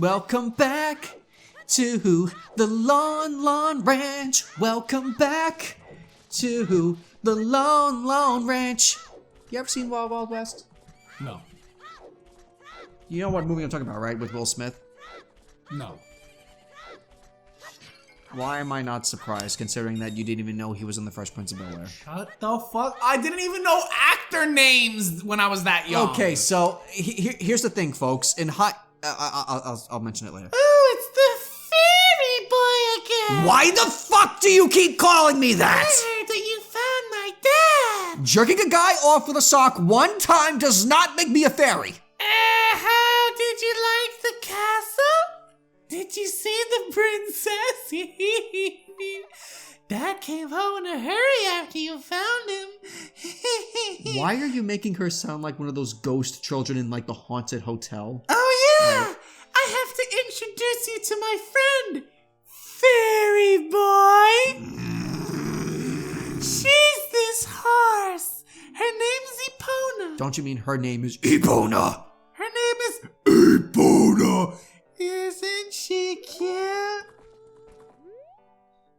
Welcome back to the Lon Ranch. Welcome back to the Lon Ranch. You ever seen Wild Wild West? No. You know what movie I'm talking about, right? With Will Smith? No. Why am I not surprised, considering that you didn't even know he was in The Fresh Prince of Bel-Air? Shut the fuck. I didn't even know actor names when I was that young. Okay, so here's the thing, folks. In high... I'll mention it later. Oh, it's the fairy boy again. Why the fuck do you keep calling me that? I heard that you found my dad. Jerking a guy off with a sock one time does not make me a fairy. How did you like the castle? Did you see the princess? Dad came home in a hurry after you found him. Why are you making her sound like one of those ghost children in like the haunted hotel? Oh yeah! Right. I have to introduce you to my friend, Fairy Boy. She's this horse. Her name's Epona. Don't you mean her name is Epona? Her name is Epona. Isn't she cute?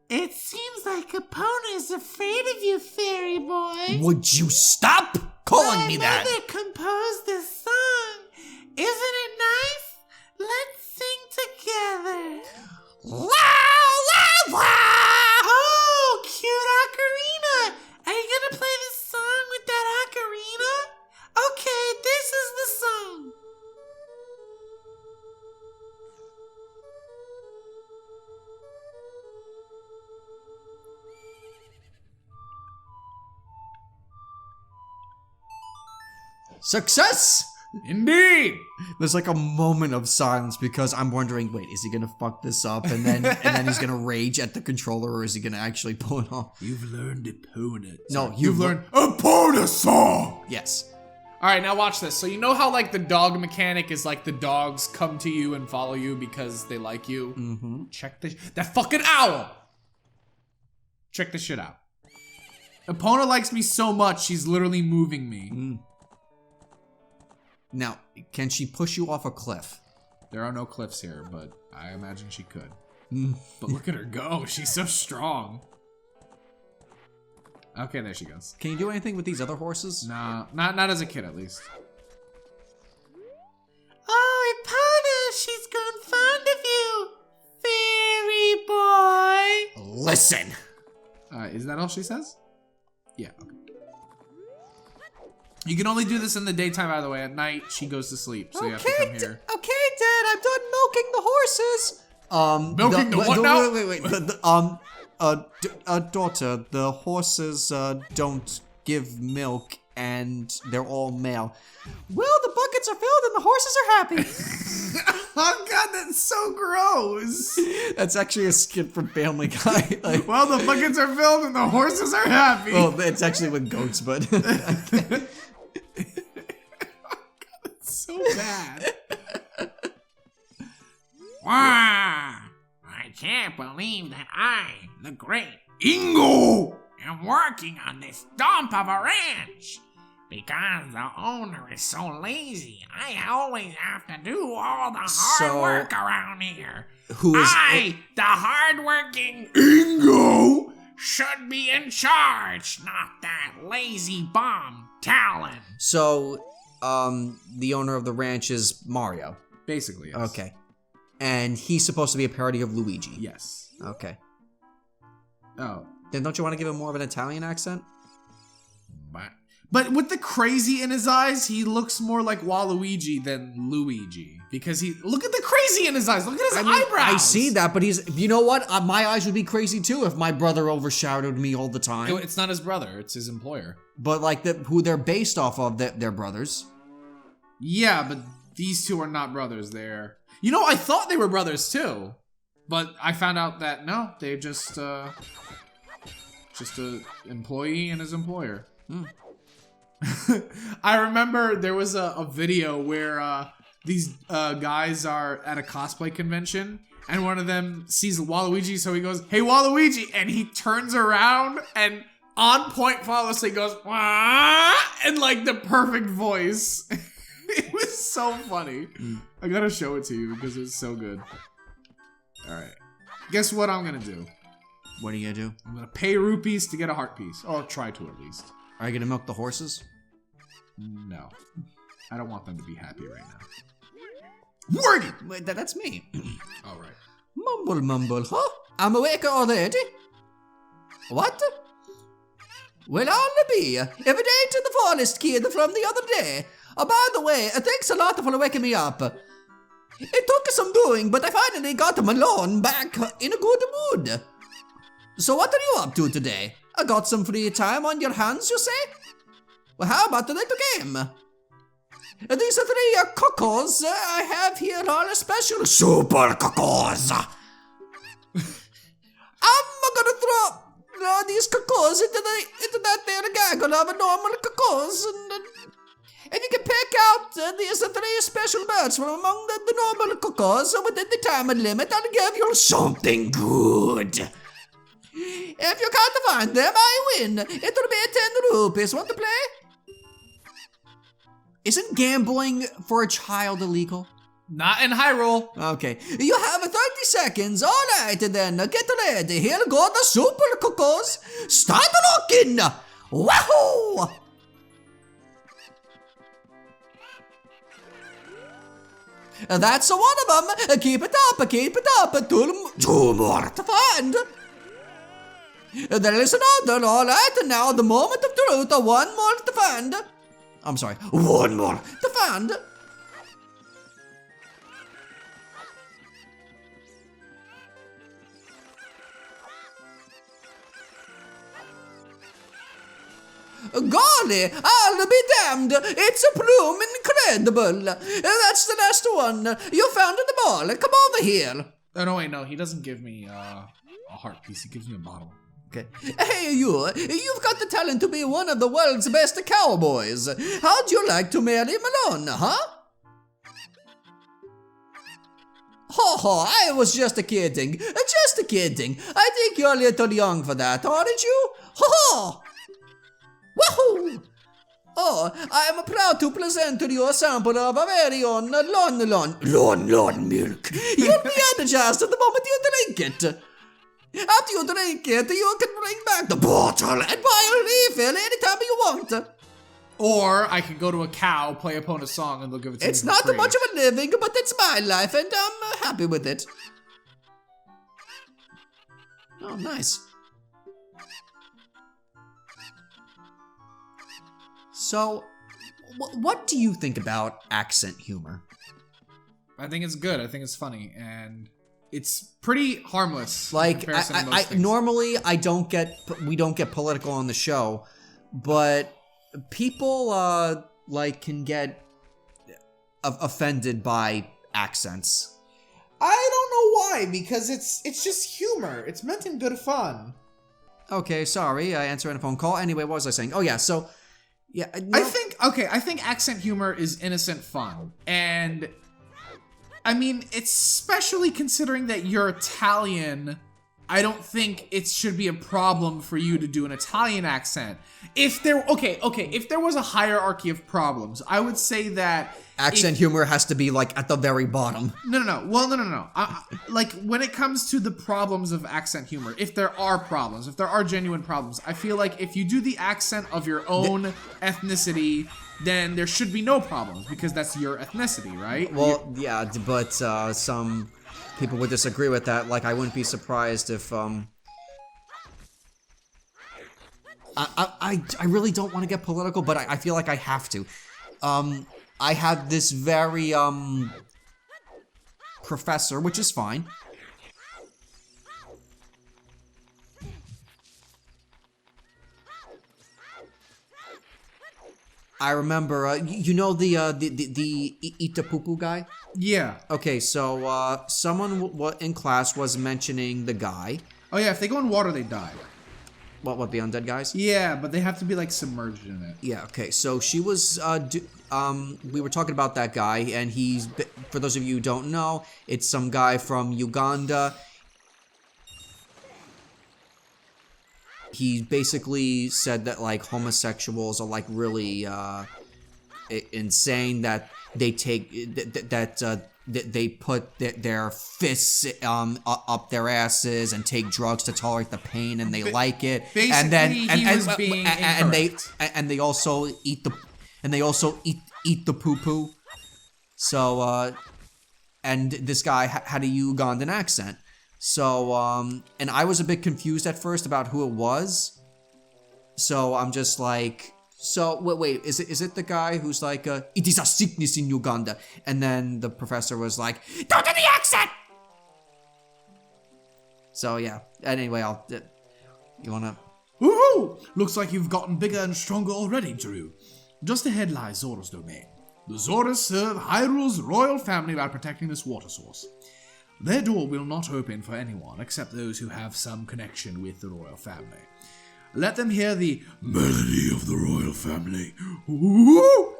It seems like Epona is afraid of you, Fairy Boy. Would you stop calling me that? My mother composed this song. Isn't it nice? Let's sing together. La la la! Oh, cute ocarina. Are you gonna play this song with that ocarina? Okay, this is the song. Success! Indeed! There's like a moment of silence because I'm wondering, wait, is he gonna fuck this up and then he's gonna rage at the controller, or is he gonna actually pull it off? You've learned Epona. No, you've learned Epona song! Yes. Alright, now watch this. So you know how like the dog mechanic is like the dogs come to you and follow you because they like you? Mm-hmm. Check this. That fucking owl! Check this shit out. Epona likes me so much, she's literally moving me. Mm. Now, can she push you off a cliff? There are no cliffs here, but I imagine she could. Mm. But look at her go. She's so strong. Okay, there she goes. Can you do anything with these other horses? Nah, not as a kid at least. Oh, Epona, she's grown fond of you, Fairy Boy. Listen. Is that all she says? Yeah, okay. You can only do this in the daytime, by the way. At night, she goes to sleep, so you have to come here. Okay, Dad, I'm done milking the horses. Milking the what now? Wait. Daughter, the horses don't give milk, and they're all male. Well, the buckets are filled and the horses are happy. Oh God, that's so gross. That's actually a skit from Family Guy. Like, well, the buckets are filled and the horses are happy. Well, it's actually with goats, but. Oh God, that's so bad. Wow, I can't believe that I, the great Ingo, am working on this dump of a ranch. Because the owner is so lazy, I always have to do all the hard work around here. Who is the hardworking Ingo, should be in charge, not that lazy bum, Talon. So, the owner of the ranch is Mario. basically, yes. Okay. And he's supposed to be a parody of Luigi. Yes. Okay. Oh. Then don't you want to give him more of an Italian accent? But with the crazy in his eyes, he looks more like Waluigi than Luigi. Because look at the crazy in his eyes. Look at his eyebrows. I see that, but you know what? My eyes would be crazy too if my brother overshadowed me all the time. It's not his brother, it's his employer. But like who they're based off of, they're brothers. Yeah, but these two are not brothers. You know, I thought they were brothers too. But I found out that no, they're just a employee and his employer. Hmm. I remember there was a video where these guys are at a cosplay convention and one of them sees Waluigi, so he goes, "Hey Waluigi," and he turns around and on point flawlessly goes, "Wah!" and like the perfect voice. It was so funny. I gotta show it to you because it's so good. Alright. Guess what I'm gonna do? What are you gonna do? I'm gonna pay rupees to get a heart piece. Or try to at least. Are you gonna milk the horses? No. I don't want them to be happy right now. Word it! Wait, that's me. Alright. Mumble, huh? I'm awake already? What? Well, I'll be. If it ain't the forest kid from the other day. Oh, by the way, thanks a lot for waking me up. It took some doing, but I finally got Malone back in a good mood. So what are you up to today? I got some free time on your hands, you say? Well, how about the little game? These three cocos I have here are special super cocos. I'm gonna throw these cocos into that there gaggle of normal cocos, and you can pick out these three special birds from among the normal cocos within the time limit. I'll give you something good. If you can't find them, I win. It'll be 10 rupees. Want to play? Isn't gambling for a child illegal? Not in Hyrule. Okay. You have 30 seconds. All right, then. Get ready. Here go the super cocos. Start looking. Wahoo! That's one of them. Keep it up. Keep it up. Two more to find. There is another. All right, now the moment of truth. One more to find. I'm sorry. One more to find. Golly, I'll be damned. It's a plume incredible. That's the last one. You found the ball. Come over here. Oh, no, wait, no. He doesn't give me a heart piece. He gives me a bottle. Okay. Hey, you've got the talent to be one of the world's best cowboys. How'd you like to marry Malone, huh? Ho, I was just kidding. Just kidding. I think you're a little young for that, aren't you? Ho! Woohoo! Oh, I'm proud to present to you a sample of our very own Lon milk. You'll be energized the moment you drink it. After you drink it, you can bring back the bottle and buy a refill anytime you want. Or I could go to a cow, play upon a song, and they'll give it to me. It's not much of a living, but it's my life, and I'm happy with it. Oh, nice. So, what do you think about accent humor? I think it's good. I think it's funny, and it's pretty harmless. Like, normally we don't get political on the show, but people can get offended by accents. I don't know why, because it's just humor. It's meant in good fun. Okay, sorry, I answered a phone call. Anyway, what was I saying? Oh yeah, so yeah, no. I think accent humor is innocent fun, and I mean, especially considering that you're Italian, I don't think it should be a problem for you to do an Italian accent. If there was a hierarchy of problems, I would say that accent humor has to be like at the very bottom. No. Well, no. Like when it comes to the problems of accent humor, if there are genuine problems, I feel like if you do the accent of your own ethnicity, then there should be no problems because that's your ethnicity, right? Well, yeah, but some people would disagree with that. Like, I wouldn't be surprised if I really don't want to get political, but I feel like I have to. I have this very professor, which is fine. I remember, you know the Itapupu guy? Yeah. Okay, so someone in class was mentioning the guy. Oh yeah, if they go in water, they die. What the undead guys? Yeah, but they have to be like submerged in it. Yeah. Okay. So she was. We were talking about that guy, and he's. For those of you who don't know, it's some guy from Uganda. He basically said that like homosexuals are like really insane. That they take they put their fists up their asses and take drugs to tolerate the pain, and they like it. Basically, and then he was being incorrect. and they also eat the poo poo. So and this guy had a Ugandan accent. So and I was a bit confused at first about who it was. So I'm just like, so wait, is it the guy who's like, it is a sickness in Uganda? And then the professor was like, don't do the accent! So yeah, anyway, you wanna? Woohoo! Looks like you've gotten bigger and stronger already, Drew. Just ahead lies Zora's domain. The Zoras serve Hyrule's royal family by protecting this water source. Their door will not open for anyone except those who have some connection with the royal family. Let them hear the melody of the royal family. Ooh!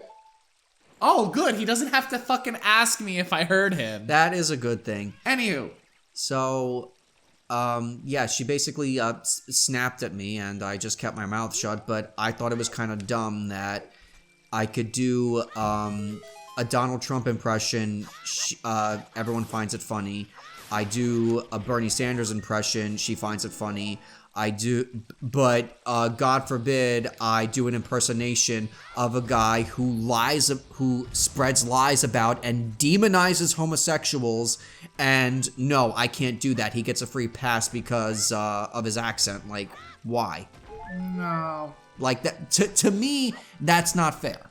Oh, good. He doesn't have to fucking ask me if I heard him. That is a good thing. Anywho. So, yeah, she basically snapped at me, and I just kept my mouth shut, but I thought it was kind of dumb that I could do a Donald Trump impression. Everyone finds it funny. I do a Bernie Sanders impression. She finds it funny. But God forbid I do an impersonation of a guy who spreads lies about and demonizes homosexuals, and no, I can't do that. He gets a free pass because of his accent. Like, why? No. Like, that to me, that's not fair.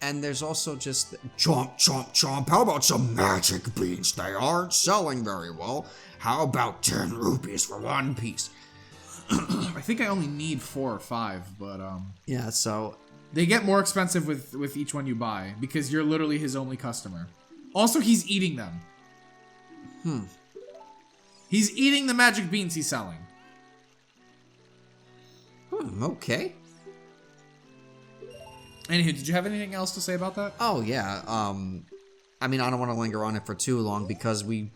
And there's also just chomp, chomp, chomp. How about some magic beans? They aren't selling very well. How about 10 rupees for one piece? I think I only need 4 or 5, but yeah. So they get more expensive with each one you buy because you're literally his only customer. Also, he's eating them. He's eating the magic beans he's selling. Okay. Anywho, did you have anything else to say about that? Oh yeah. I mean, I don't want to linger on it for too long because we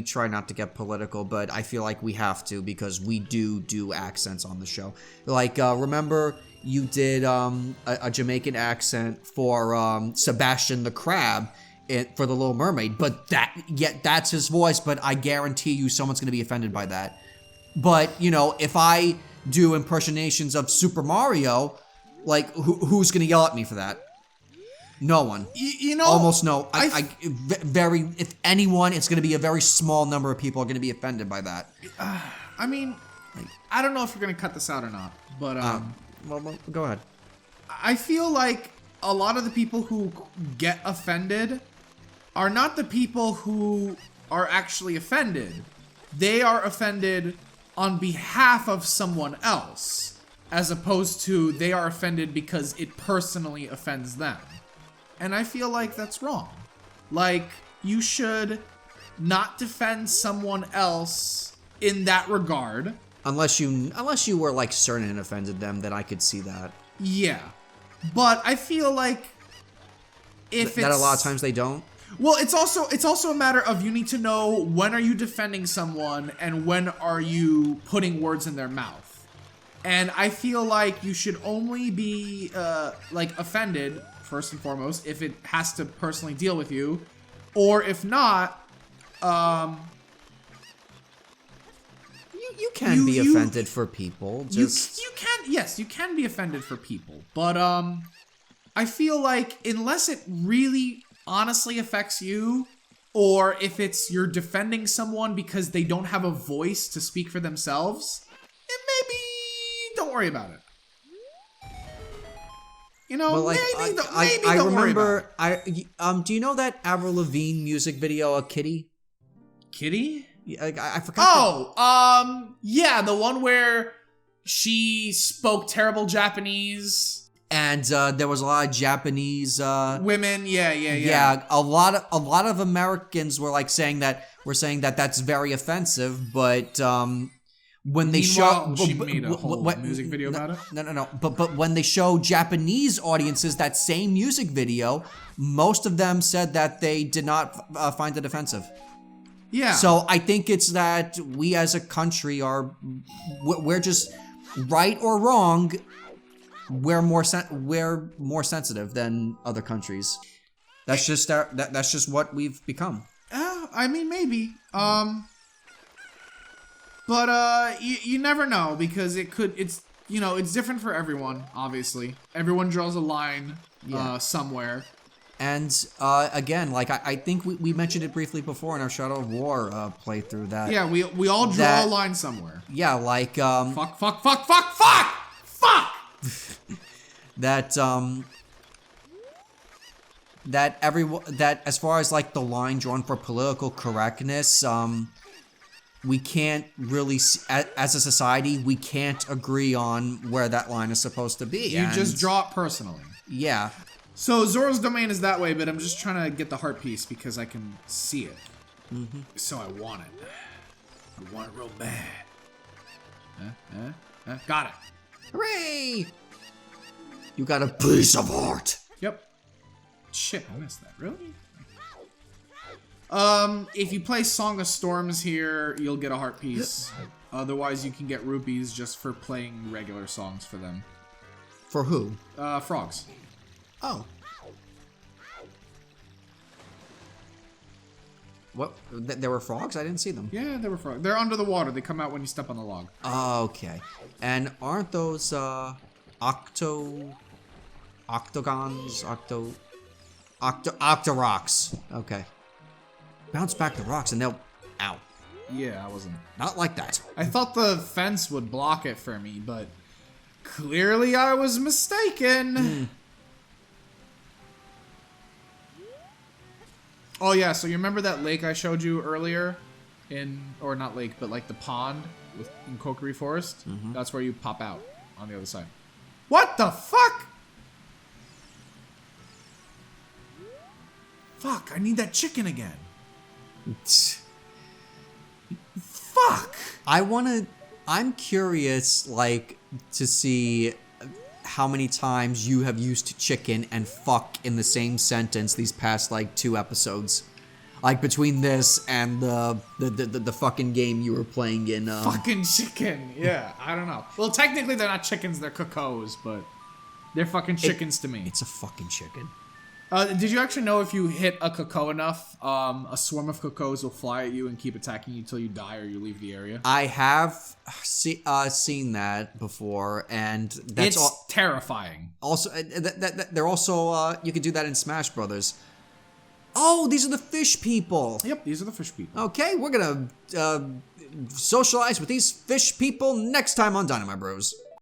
try not to get political, but I feel like we have to because we do accents on the show. Like, remember you did a Jamaican accent for Sebastian the Crab for The Little Mermaid, but that's his voice, but I guarantee you someone's going to be offended by that. But, you know, if I do impersonations of Super Mario, like, who's going to yell at me for that? No one. You know, almost no. If anyone, it's going to be a very small number of people are going to be offended by that. I mean, I don't know if you're going to cut this out or not, but well, go ahead. I feel like a lot of the people who get offended are not the people who are actually offended. They are offended on behalf of someone else, as opposed to they are offended because it personally offends them. And I feel like that's wrong. Like, you should not defend someone else in that regard. Unless you were, like, certain and offended them, then I could see that. Yeah. But I feel like if that a lot of times they don't. Well, it's also a matter of you need to know when are you defending someone and when are you putting words in their mouth. And I feel like you should only be like offended first and foremost if it has to personally deal with you, or if not, you can be offended for people. Just you can be offended for people, but I feel like unless it really honestly affects you, or if it's you're defending someone because they don't have a voice to speak for themselves, maybe don't worry about it. You know, well, like, maybe I don't remember, worry about it. Do you know that Avril Lavigne music video, a Kitty? Kitty? I forgot. Yeah, the one where she spoke terrible Japanese. And there was a lot of Japanese women. Yeah. Yeah, a lot of Americans were like saying that that's very offensive, but when they Meanwhile, show she made a whole music video about it. No. But when they show Japanese audiences that same music video, most of them said that they did not find it offensive. Yeah. So I think it's that we as a country we're just right or wrong. We're more sensitive than other countries. That's just that's just what we've become. I mean, maybe. But you never know, because it's different for everyone. Obviously, everyone draws a line somewhere. And again, like I think we mentioned it briefly before in our Shadow of War playthrough that. Yeah, we all draw a line somewhere. Yeah, like fuck. that as far as like the line drawn for political correctness, we can't really as a society we can't agree on where that line is supposed to be. You just draw it personally. Yeah. So Zora's Domain is that way, but I'm just trying to get the heart piece because I can see it. So I want it. I want it real bad. Got it. Hooray! You got a piece of art. Yep. Shit, I missed that. Really? If you play Song of Storms here, you'll get a heart piece. Otherwise, you can get rupees just for playing regular songs for them. For who? Frogs. Oh. What? There were frogs? I didn't see them. Yeah, there were frogs. They're under the water. They come out when you step on the log. Okay. And aren't those octogons? Octorocks. Okay. Bounce back the rocks and they'll... Ow. Yeah, I wasn't... Not like that. I thought the fence would block it for me, but... Clearly I was mistaken. Oh yeah, so you remember that lake I showed you earlier? Or not lake, but like the pond in Kokiri Forest? That's where you pop out on the other side. What the fuck? Fuck, I need that chicken again. Fuck! I'm curious, like, to see how many times you have used chicken and fuck in the same sentence these past, like, 2 episodes. Like, between this and the fucking game you were playing in, Fucking chicken, yeah, I don't know. Well, technically they're not chickens, they're cocos, but they're fucking chickens to me. It's a fucking chicken. Did you actually know if you hit a Coco enough, a swarm of Cocos will fly at you and keep attacking you until you die or you leave the area? I have seen that before, and that's it's terrifying. Also, they're also you can do that in Smash Brothers. Oh, these are the fish people. Yep, these are the fish people. Okay, we're gonna socialize with these fish people next time on Dynamite Bros.